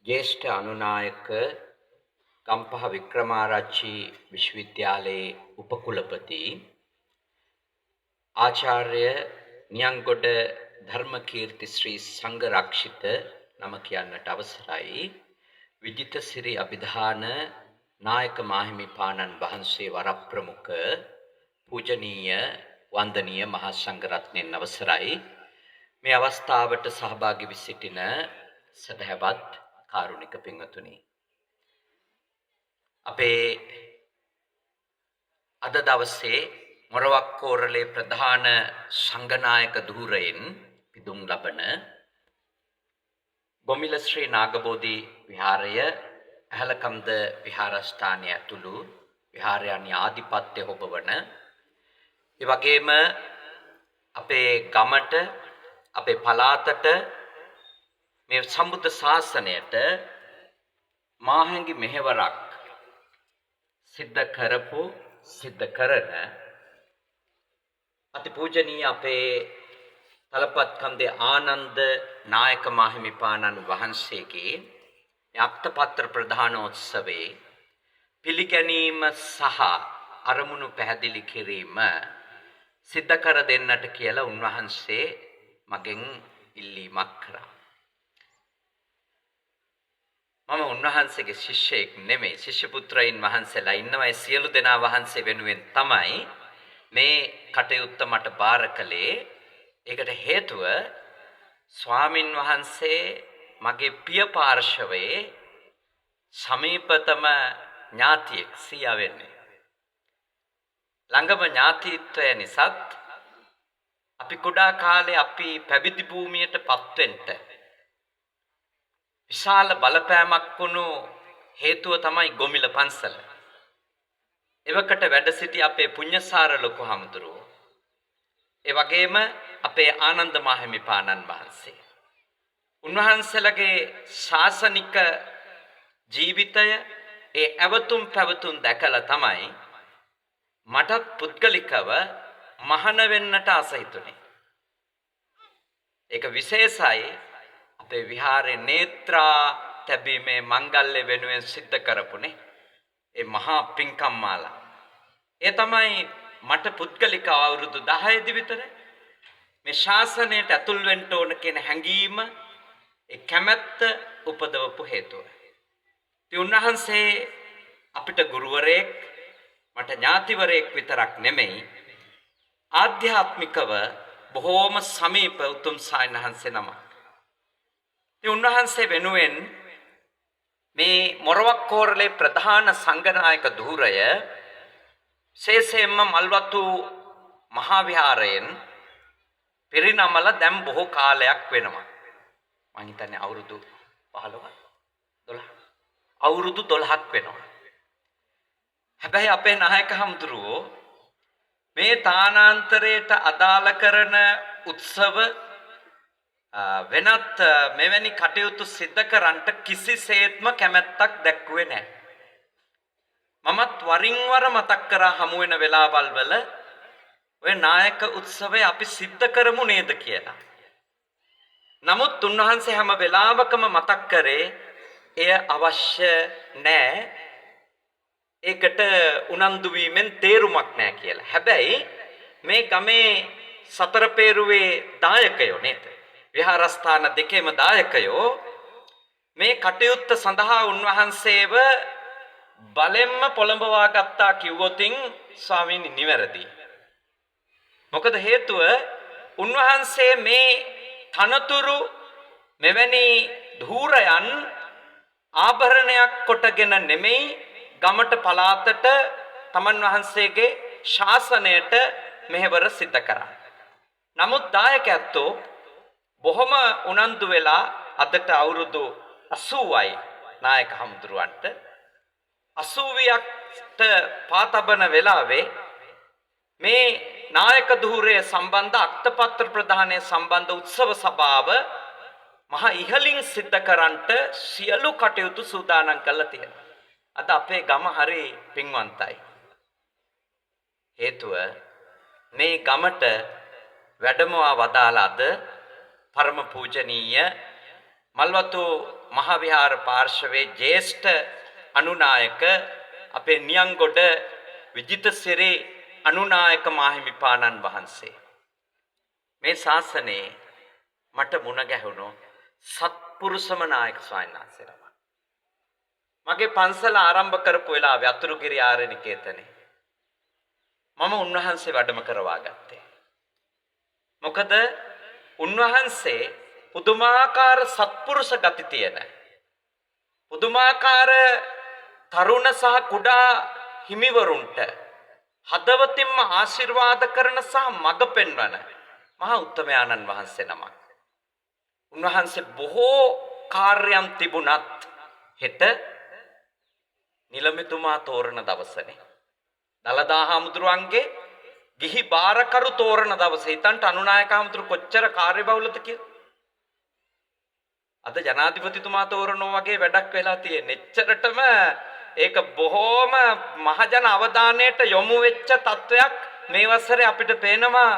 ज्येष्ठ अनुनायक गंपह विक्रमाराची विश्वविद्यालये उपकुलपति आचार्य नियंगොඩ धर्मकीर्ति श्री संघरक्षित नम කියන්නට අවසරයි විජිත සිරි අභිධාන නායක මාහිමිපාණන් වහන්සේ වරප්‍රමුඛ පූජනීය වන්දනීය මහා සංඝරත්නයන් අවසරයි මේ අවස්ථාවට සහභාගී වී සිටින සදහවත් කාරුණික පින්වතුනි අපේ අද දවසේ මොරවක්කෝරළේ ප්‍රධාන සංඝනායක ධූරයෙන් පිදුම් ලබන ගොමිල ශ්‍රී නාගබෝධි විහාරය ඇහලකන්ද විහාරස්ථානය ඇතුළු විහාරයන්හි ආධිපත්‍ය හොබවන ඒ වගේම අපේ ගමට අපේ පළාතට මේ සම්බුද්ධ ශාසනයට මාහැඟි මෙහෙවරක් සිද්ධ කරපු සිද්ධ කරන අතිපූජනීය අපේ තලපත් කන්දේ ආනන්ද නායක මාහිමිපාණන් වහන්සේගේ අක්තපත්‍ර ප්‍රදානෝත්සවයේ පිළිගැනීම සහ අරමුණු පැහැදිලි කිරීම සිද්ධ කර දෙන්නට කියලා උන්වහන්සේ මගෙන් ඉල්ලීමක් කරා. මම උන්වහන්සේගේ ශිෂ්‍යයෙක් නෙමෙයි, ශිෂ්‍ය පුත්‍රයන් වහන්සේලා ඉන්නවා. ඒ සියලු දෙනා වහන්සේ වෙනුවෙන් තමයි මේ කටයුත්ත මට බාර කළේ. ඒකට හේතුව ස්වාමින් වහන්සේ මගේ පිය පාර්ශවයේ සමීපතම ඥාතියෙක් සියා වෙන්නේ. ළඟම ඥාතිත්වය නිසාත් අපි කුඩා කාලේ අපි පැවිදි භූමියටපත් වෙන්න විශාල බලපෑමක් වුණු හේතුව තමයි ගොමිල පන්සල. එවකට වැඩ සිටි අපේ පුඤ්ඤසාර ලොකු හමුදුරුවෝ. ඒ වගේම අපේ ආනන්ද මාහිමිපාණන් වහන්සේ. උන්වහන්සේලගේ ශාසනික ජීවිතය ඒ අවතුම් පැවතුම් දැකලා තමයි මටත් පුද්ගලිකව මහාන වෙන්නට ආස හිතුනේ. ඒක විශේෂයි අපේ විහාරේ නේත්‍රා තැබීමේ මංගල්‍ය වෙනුවෙන් සිද්ධ කරපුනේ ඒ මහා පින්කම් මාලා. ඒ තමයි මට පුද්ගලික අවුරුදු 10 දී විතර මේ ශාසනයට ඇතුල් වෙන්න ඕන කියන හැඟීම ඒ කැමැත්ත උපදවපු හේතුව. ඉතින් උන්වහන්සේ අපිට ගුරුවරයෙක් මට ඥාතිවරයෙක් විතරක් නෙමෙයි ආධ්‍යාත්මිකව බොහෝම සමීප උතුම් සායනහන්සේ නමක්. ඉතින් උන්වහන්සේ වෙනුවෙන් මේ මොරවක්කෝරළේ ප්‍රධාන සංඝනායක ධූරය ශේෂයෙන්ම මල්වතු මහා විහාරයෙන් පිරිනමල දැන් බොහෝ කාලයක් වෙනවා. මම හිතන්නේ අවුරුදු 15 12 අවුරුදු 12ක් වෙනවා. හැබැයි අපේ නායක හමුදුරුවෝ මේ තානාන්තරයට අදාළ කරන උත්සව වෙනත් මෙවැනි කටයුතු සිද්ධ කරන්නට කිසිසේත්ම කැමැත්තක් දැක්ුවේ නැහැ. මමත් වරින් වර මතක් කරා හමු වෙන වෙලාවල් වල ඔය නායක උත්සවය අපි සිද්ධ කරමු නේද කියලා. නමුත් උන්වහන්සේ හැම වෙලාවකම මතක් කරේ එය අවශ්‍ය නැහැ. ඒකට උනන්දු වීමෙන් තේරුමක් නැහැ කියලා. හැබැයි මේ ගමේ සතර පේරුවේ දායකයෝ නේද? විහාරස්ථාන දෙකේම දායකයෝ මේ කටයුත්ත සඳහා උන්වහන්සේව බලෙන්ම පොළඹවා ගත්තා කිව්වොතින් ස්වාමීනි නිවැරදි. මොකද හේතුව උන්වහන්සේ මේ තනතුරු මෙවැනි ධූරයන් ආභරණයක් කොටගෙන නෙමෙයි ගමට පළාතට තමන් වහන්සේගේ ශාසනයට මෙහෙවර සිද්ධ කරා. නමුත් දායකයෝ බොහොම උනන්දු වෙලා අදට අවුරුදු 80යි නායක හමුදුරුවන්ට 80ට පාතබන වෙලාවේ මේ නායක ධූරයේ සම්බන්ධ අක්තපත්‍ර ප්‍රදානයේ සම්බන්ධ උත්සව සභාව මහා ඉහළින් සිද්ධ කරන්නට සියලු කටයුතු සූදානම් කරලා තියෙනවා. අද අපේ ගම හරි පින්වන්තයි. හේතුව මේ ගමට වැඩමවා වදාළ අද පරම පූජනීය මල්වතු මහවිහාර පාර්ශවයේ ජ්‍යෙෂ්ඨ අනුනායක අපේ නියංගොඩ විජිතසිරි අනුනායක මාහිමිපාණන් වහන්සේ මේ ශාසනයේ මට මුණ ගැහුණු සත්පුරුෂම නායක ස්වාමීන් වහන්සේලා. මගේ පන්සල ආරම්භ කරපු වෙලාවේ අතුරුගිරි ආරණිකේතනේ මම උන්වහන්සේ වැඩම කරවා ගත්තේ. මොකද උන්වහන්සේ පුදුමාකාර සත්පුරුෂ ගති තියෙන පුදුමාකාර තරුණ සහ කුඩා හිමිවරුන්ට හදවතින්ම ආශිර්වාද කරන සහ මඟ පෙන්වන මහා උත්තමයාණන් වහන්සේ නමක්. උන්වහන්සේ බොහෝ කාර්යයන් තිබුණත් හෙට නිලමෙතුමා තෝරන දවසනේ. දලදා හාමුදුරුවන්ගේ ගිහි බාරකරු තෝරන දවසේ හිතන්ට අනුනායක හාමුදුරු කොච්චර කාර්යබහුලද කියලා. අද ජනාධිපතිතුමා තෝරනවා වගේ වැඩක් වෙලා තියෙන. එච්චරටම ඒක බොහෝම මහජන අවධානයට යොමු වෙච්ච තත්වයක් මේ වසරේ අපිට පේනවා.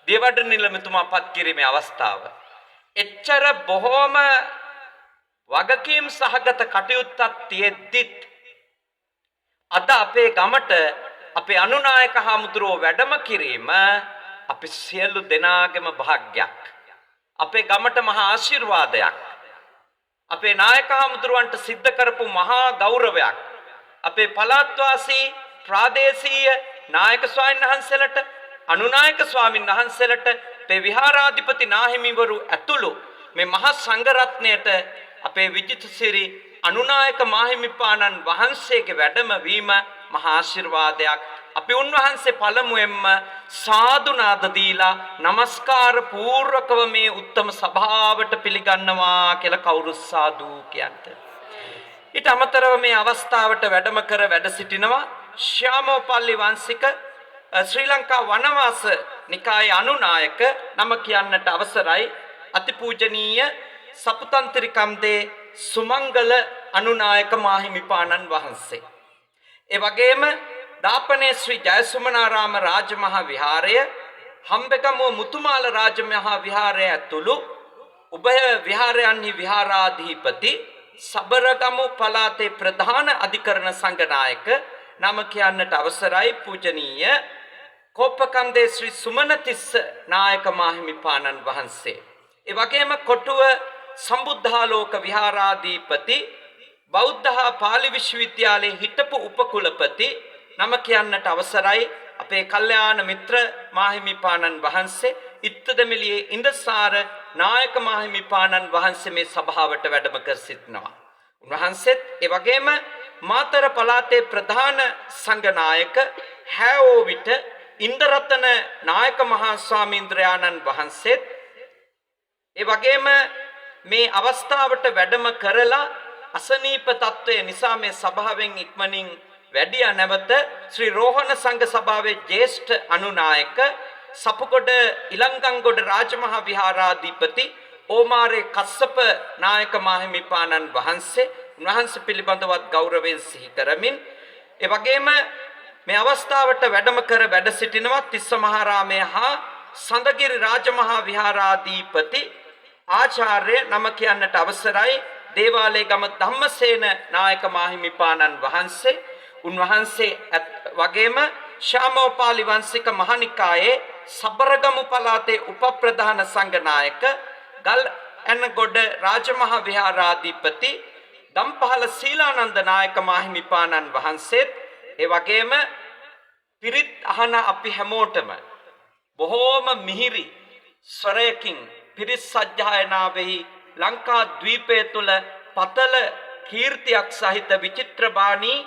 දේවඩ නිලමෙතුමා පත් කිරීමේ අවස්ථාව. එච්චර බොහෝම වගකීම් සහගත කටයුත්තක් තියෙද්දිත් අද අපේ ගමට අපේ අනුනායක හාමුදුරුවෝ වැඩම කිරීම අපි සියලු දෙනාගේම භාග්යක්. අපේ ගමට මහා ආශිර්වාදයක්. අපේ නායක හාමුදුරුවන්ට සිද්ධ කරපු මහා ගෞරවයක්. අපේ පළාත්වාසී ප්‍රාදේශීය නායක ස්වාමීන් වහන්සේලට අනුනායක ස්වාමීන් වහන්සේලට අපේ විහාරාධිපති නාහිමිවරු ඇතුළු මේ මහා සංඝරත්නයට අපේ විජිතසිරි අනුනායක මාහිමිපාණන් වහන්සේගේ වැඩම වීම මහා ආශිර්වාදයක්. අපි උන්වහන්සේ පළමුවෙන්ම සාදු නාද දීලා নমස්කාර පූර්වකව මේ උත්තම සභාවට පිළිගන්නවා කියලා කවුරු සාදු කියන්ට. ඊට අමතරව මේ අවස්ථාවට වැඩම කර වැඩ සිටිනවා ශ්‍යාමෝපල්ලි වංශික ශ්‍රී ලංකා වනවාස නිකායේ අනුනායක නම කියන්නට අවසරයි අතිපූජනීය සපුතන්ත්‍රිකම්දේ සුමංගල අනුනායක මාහිමිපාණන් වහන්සේ. ඒ වගේම දාපනේ ශ්‍රී ජයසුමනාරාම රාජමහා විහාරය හම්බෙගමුව මුතුමාල රාජමහා විහාරය ඇතුළු උභය විහාරයන්හි විහාරාධිපති සබරගමු පළාතේ ප්‍රධාන අධිකරණ සංඝනායක නම කියන්නට අවසරයි පූජනීය කොප්පකන්දේ ශ්‍රී සුමනතිස්ස නායක මාහිමිපාණන් වහන්සේ. ඒ වගේම කොටුව සම්බුද්ධාලෝක විහාරාධිපති බෞද්ධ හා පාලි විශ්වවිද්‍යාලයේ හිටපු උපකුලපති නම කියන්නට අවසරයි අපේ කල්යාණ මිත්‍ර මාහිමිපාණන් වහන්සේ ඉත්තදමිලියේ ඉන්දසාර නායක මාහිමිපාණන් වහන්සේ මේ සභාවට වැඩම කර සිටිනවා. උන්වහන්සේත් ඒ වගේම මාතර පළාතේ ප්‍රධාන සංඝනායක හැවෝ විට ඉන්දරතන නායක මහා ස්වාමීන්ද්‍රයාණන් වහන්සේත් ඒ වගේම මේ අවස්ථාවට වැඩම කරලා අසනීප තත්වය නිසා මේ සභාවෙන් ඉක්මනින් වැඩියා නැවත ශ්‍රී රෝහණ සංඝ සභාවේ ජ්‍යෙෂ්ඨ අනුනායක සපුකොඩ ඉලංගංගොඩ රාජමහා විහාරාධිපති ඕමාරේ කස්සප නායක මාහිමිපාණන් වහන්සේ උන්වහන්සේ පිළිබඳවත් ගෞරවයෙන් සිහි කරමින් ඒ වගේම මේ අවස්ථාවට වැඩම කර වැඩ සිටිනවා තිස්සමහාරාමයේ හා සඳගිරි රාජමහා විහාරාධිපති ආචාර්ය නම කියන්නට අවසරයි දේවාලයේ ගම ධම්මසේන නායක මාහිමිපාණන් වහන්සේ. උන්වහන්සේ වගේම ශ්‍යාමෝපාලි වංශික මහනිකායේ සබරගමු පළාතේ උපප්‍රධාන සංඝනායක ගල් ඇනගොඩ රාජමහා විහාරාධිපති දම්පහල සීලානන්ද නායක මාහිමිපාණන් වහන්සේත් ඒ වගේම පිරිත් අහන අපි හැමෝටම බොහෝම මිහිරි ස්වරයකින් පිරිත් සජ්ජායනාවෙහි ලංකා ද්වීපය තුල පතල කීර්තියක් සහිත විචිත්‍රබාණී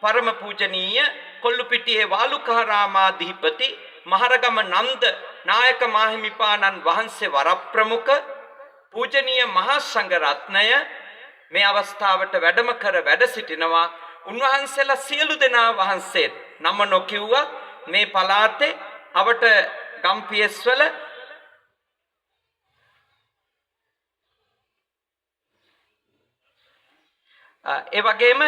පරම පූජනීය කොල්ලුපිටියේ වාලුකාරාමාධිපති මහරගම නන්ද නායක මාහිමිපාණන් වහන්සේ වරප්‍රමුඛ පූජනීය මහා සංඝ රත්නය මේ අවස්ථාවට වැඩම කර වැඩ සිටිනවා. උන්වහන්සේලා සියලු දෙනා වහන්සේත් නම නොකියුවා මේ පළාතේ අවට ගම්පියස්වල ඒ වගේම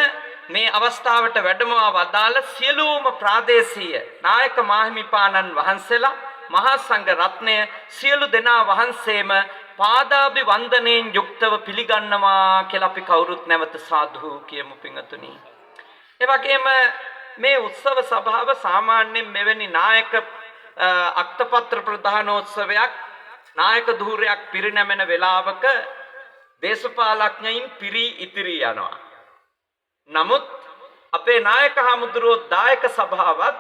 මේ අවස්ථාවට වැඩමවා වදාළ සියලුම ප්‍රාදේශීය නායක මාහිමිපාණන් වහන්සේලා මහා සංඝ රත්නය සියලු දෙනා වහන්සේම පාදාභි වන්දනයෙන් යුක්තව පිළිගන්නවා කියලා අපි කවුරුත් නැවත සාදු කියමු පින්වතුනි. ඒ වගේම මේ උත්සව සභාව සාමාන්‍යයෙන් මෙවැනි නායක අක්තපත්‍ර ප්‍රධානෝත්සවයක් නායක ධූරයක් පිරිනැමෙන වෙලාවක දේශපාලඥයින් පිරී ඉතිරී යනවා. නමුත් අපේ නායක හමුදුරෝ දායක සභාවත්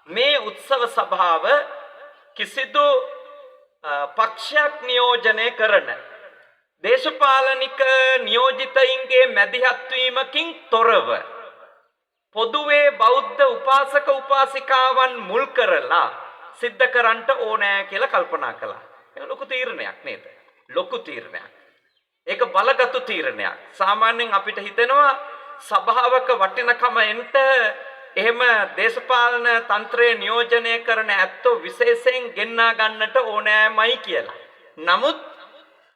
මේ උත්සව සභාව කිසිදු පක්ෂයක් නියෝජනය කරන දේශපාලනික නියෝජිතයින්ගේ මැදිහත් වීමකින් තොරව පොදුවේ බෞද්ධ උපාසක උපාසිකාවන් මුල් කරලා සිද්ධ කරන්නට ඕනෑ කියලා කල්පනා කළා. ඒක ලොකු තීරණයක් නේද? ලොකු තීරණයක්. ඒක බලගත් තීරණයක්. සාමාන්‍යයෙන් අපිට හිතෙනවා සභාවක වටිනකම එන්ට එහෙම දේශපාලන තන්ත්‍රයේ නියෝජනය කරන ඇත්තෝ විශේෂයෙන් ගෙන්නා ගන්නට ඕනෑමයි කියලා. නමුත්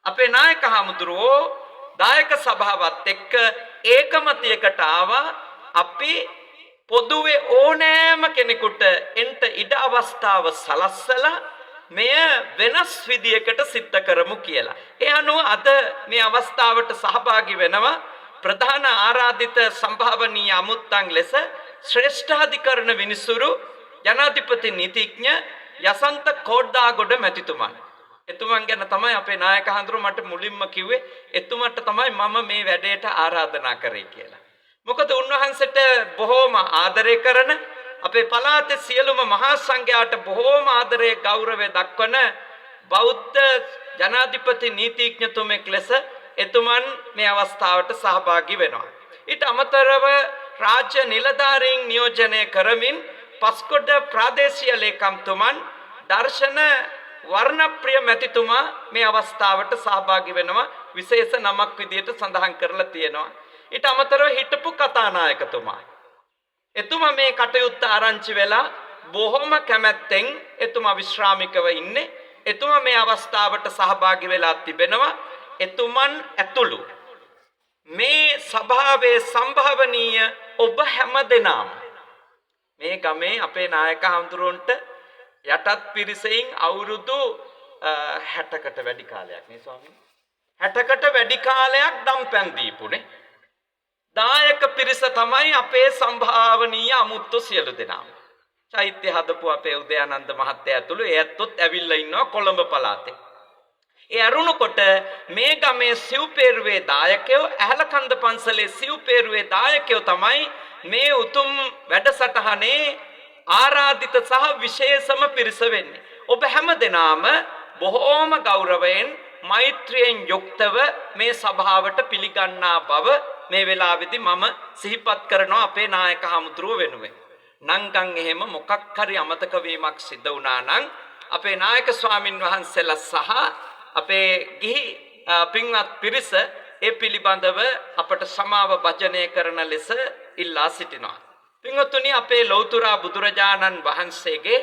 අපේ නායක හමුදුරෝ දායක සභාවත් එක්ක ඒකමතයකට ආවා අපි පොදුවේ ඕනෑම කෙනෙකුට එන්ට ඉඩ අවස්ථාව සලස්සලා මෙය වෙනස් විදියකට සිද්ධ කරමු කියලා. ඒ අනුව අද මේ අවස්ථාවට සහභාගී වෙනවා ප්‍රධාන ආරාධිත සම්භාවනීය අමුත්තන් ලෙස ශ්‍රේෂ්ඨාධිකරණ විනිසුරු ජනාධිපති නීතිඥ යසන්ත කෝඩ්ඩාගොඩ මැතිතුමන්. එතුමන් ගැන තමයි අපේ නායක හඳුරු මට මුලින්ම කිව්වේ එතුමන්ට තමයි මම මේ වැඩේට ආරාධනා කරේ කියලා. මොකද උන්වහන්සේට බොහෝම ආදරය කරන අපේ පළාතේ සියලුම මහා සංඝයාට බොහෝම ආදරය ගෞරවය දක්වන බෞද්ධ ජනාධිපති නීතිඥතුමෙක් ලෙස එතුමන් මේ අවස්ථාවට සහභාගී වෙනවා. ඊට අමතරව රාජ්‍ය නිලධාරීන් නියෝජනය කරමින් පස්කොඩ ප්‍රාදේශීය ලේකම්තුමන් දර්ශන වර්ණප්‍රිය මැතිතුමා මේ අවස්ථාවට සහභාගී වෙනවා. විශේෂ නමක් විදියට සඳහන් කරලා තියෙනවා. ඊට අමතරව හිටපු කතානායකතුමා එතුමා මේ කටයුත්ත ආරංචි වෙලා බොහොම කැමැත්තෙන් එතුමා විශ්‍රාමිකව ඉන්නේ. එතුමා මේ අවස්ථාවට සහභාගී වෙලා තිබෙනවා. එතුමන් ඇතුළු මේ සභාවේ සම්භාවනීය ඔබ හැමදෙනාම මේ ගමේ අපේ නායක හඳුරන්ට යටත් පිරිසෙන් අවුරුදු 60කට වැඩි කාලයක් නේ ස්වාමීනි 60කට වැඩි කාලයක් දම්පැන් දීපුනේ දායක පිරිස තමයි අපේ සම්භාවනීය අමුත්තු සියලු දෙනාම. චෛත්‍ය හදපු අපේ උදයානන්ද මහත්තයා ඇතුළු ඒ ඇත්තොත් ඇවිල්ලා ඉන්නවා කොළඹ පළාතේ. ඒ අරුණකොට මේ ගමේ සිව්පේරුවේ දායකයෝ ඇහැලකන්ද පන්සලේ සිව්පේරුවේ දායකයෝ තමයි මේ උතුම් වැඩසටහනේ ආරාධිත සහ විශේෂම පිරිස වෙන්නේ. ඔබ හැමදෙනාම බොහෝම ගෞරවයෙන් මෛත්‍රියෙන් යුක්තව මේ සභාවට පිළිගන්නා බව මේ වෙලාවේදී මම සිහිපත් කරනවා අපේ නායක හමුදුරුව වෙනුවෙන්. නංගන් එහෙම මොකක් හරි අමතක වීමක් සිද්ධ වුණා නම් අපේ නායක ස්වාමින් වහන්සේලා සහ අපේ ගිහි පින්වත් පිරිස ඒ පිළිබඳව අපට සමාව භජනය කරන ලෙස ඉල්ලා සිටිනවා. පින්වත්නි අපේ ලෞතර බුදුරජාණන් වහන්සේගේ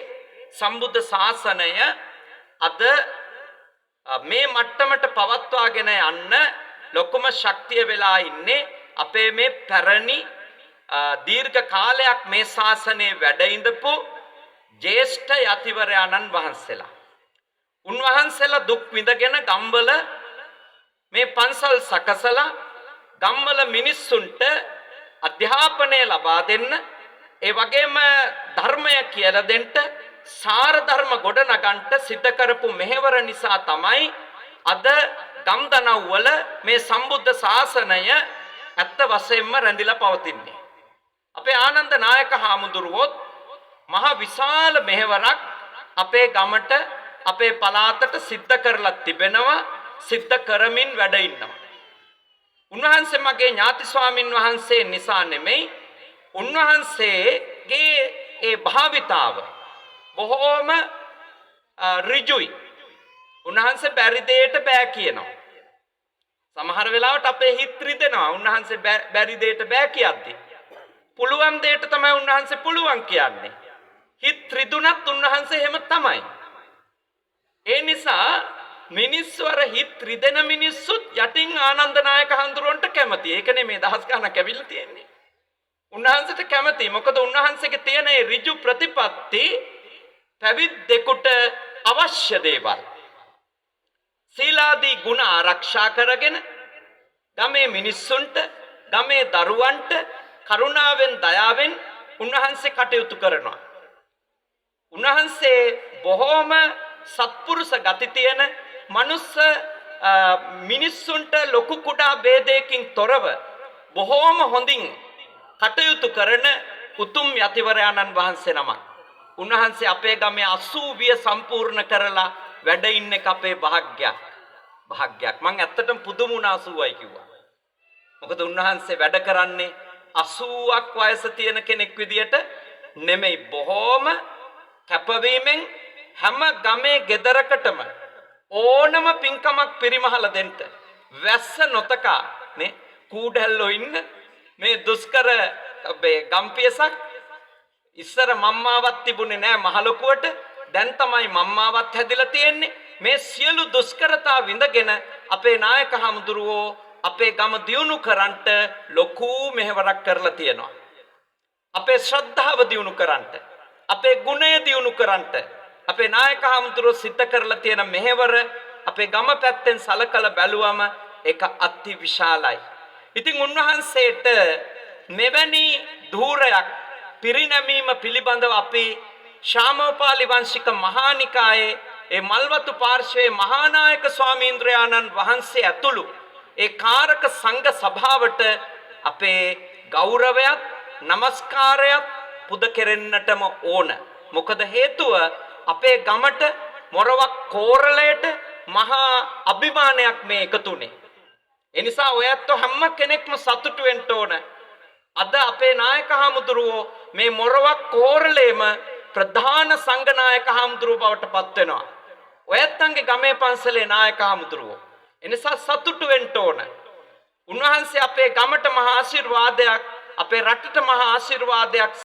සම්බුද්ධ ශාසනය අද මේ මට්ටමට පවත්වාගෙන යන්න ලොකුම ශක්තිය වෙලා ඉන්නේ අපේ මේ පැරණි දීර්ඝ කාලයක් මේ ශාසනයේ වැඩ ඉඳපු ජේෂ්ඨ යතිවරයාණන් වහන්සේලා. උන්වහන්සේලා දුක් විඳගෙන ගම්වල මේ පන්සල් සකසලා ගම්වල මිනිස්සුන්ට අධ්‍යාපනය ලබා දෙන්න ඒ වගේම ධර්මය කියලා දෙන්න සාර ධර්ම ගොඩනගන්න සිද්ධ කරපු මෙහෙවර නිසා තමයි අද ගම්දනව්වල මේ සම්බුද්ධ ශාසනය ඇත්ත වශයෙන්ම රැඳිලා පවතින්නේ. අපේ ආනන්ද නායක හාමුදුරුවොත් මහ විශාල මෙහෙවරක් අපේ ගමට අපේ පළාතට සිද්ධ කරලා තිබෙනවා සිද්ධ කරමින් වැඩ ඉන්නවා. උන්වහන්සේ මගේ ඥාති ස්වාමින් වහන්සේ නිසා නෙමෙයි උන්වහන්සේගේ ඒ භාවිතාව බොහෝම ඍජුයි. උන්වහන්සේ බැරි දෙයට බෑ කියනවා. සමහර වෙලාවට අපේ හිත රිදෙනවා. උන්වහන්සේ බැරි දෙයට බෑ කියද්දී. පුළුවන් දෙයට තමයි උන්වහන්සේ පුළුවන් කියන්නේ. හිත රිදුනත් උන්වහන්සේ එහෙම තමයි. ඒ නිසා මිනිස්සු අර හිත රිදෙන මිනිස්සුත් යටින් ආනන්ද නායක හඳුරන්ට කැමති. ඒකනේ මේ දහස් ගණක් ඇවිල්ලා තියෙන්නේ. උන්වහන්සේට කැමති. මොකද උන්වහන්සේගේ තියෙන ඒ ඍජු ප්‍රතිපත්ති පැවිද්දෙකුට අවශ්‍ය දේවල්. සීලාදී ගුණ ආරක්ෂා කරගෙන ගමේ මිනිස්සුන්ට ගමේ දරුවන්ට කරුණාවෙන් දයාවෙන් උන්වහන්සේ කටයුතු කරනවා. උන්වහන්සේ බොහෝම සත්පුරුෂ ගති තියෙන මනුස්ස මිනිස්සුන්ට ලොකු කුඩා ભેදයකින් තොරව බොහෝම හොඳින් කටයුතු කරන උතුම් යතිවරයාණන් වහන්සේ නමක්. උන්වහන්සේ අපේ ගමේ 80 සම්පූර්ණ කරලා වැඩ ඉන්න එක අපේ භාග්යක්. මං ඇත්තටම පුදුම වුණා 80යි කිව්වා. මොකද උන්වහන්සේ වැඩ කරන්නේ 80ක් වයස තියෙන කෙනෙක් විදියට නෙමෙයි. බොහෝම කැපවීමෙන් හැම ගමේ ගෙදරකටම ඕනම පින්කමක් පිරිමහල දෙන්න වැස්ස නොතකා නේ කූඩැල්ලෝ ඉන්න මේ දුෂ්කර ගම්පියසක් ඉස්සර මම්මාවක් තිබුණේ නෑ මහලොකුවට දැන් තමයි මම්මාවක් හැදිලා තියෙන්නේ. මේ සියලු දුෂ්කරතා විඳගෙන අපේ නායක හමුදුරුවෝ අපේ ගම දියුණු කරන්නට ලොකු මෙහෙවරක් කරලා තියෙනවා. අපේ ශ්‍රද්ධාව දියුණු කරන්නට අපේ ගුණය දියුණු කරන්නට අපේ නායක හමුදුරුවෝ සිද්ධ කරලා තියෙන මෙහෙවර අපේ ගම පැත්තෙන් සලකලා බැලුවම ඒක අති විශාලයි. ඉතින් උන්වහන්සේට මෙවැනි ධූරයක් පිරිනැමීම පිළිබඳව අපි ශාමෝපාලි වංශික මහානිකායේ ඒ මල්වතු පාර්ශ්වයේ මහානායක ස්වාමීන්ද්‍රයාණන් වහන්සේ ඇතුළු ඒ කාරක සංඝ සභාවට අපේ ගෞරවයත් නමස්කාරයත් පුද කෙරෙන්නටම ඕන. මොකද හේතුව අපේ ගමට මොරවක් කෝරළයට මහා අභිමානයක් මේ එකතුනේ. ඒ නිසා ඔයත් හැම කෙනෙක්ම සතුටු වෙන්න ඕන. අද අපේ නායක හමුදුරුවෝ මේ මොරවක් කෝරළේම ප්‍රධාන සංඝ නායක හමුදුරුවෝ බවට පත් වෙනවා. ඔයත්න්ගේ ගමේ පන්සලේ නායක හමුදුරුවෝ. ඒ නිසා සතුටු වෙන්න ඕන. උන්වහන්සේ අපේ ගමට මහා ආශිර්වාදයක් අපේ රටට මහා ආශිර්වාදයක්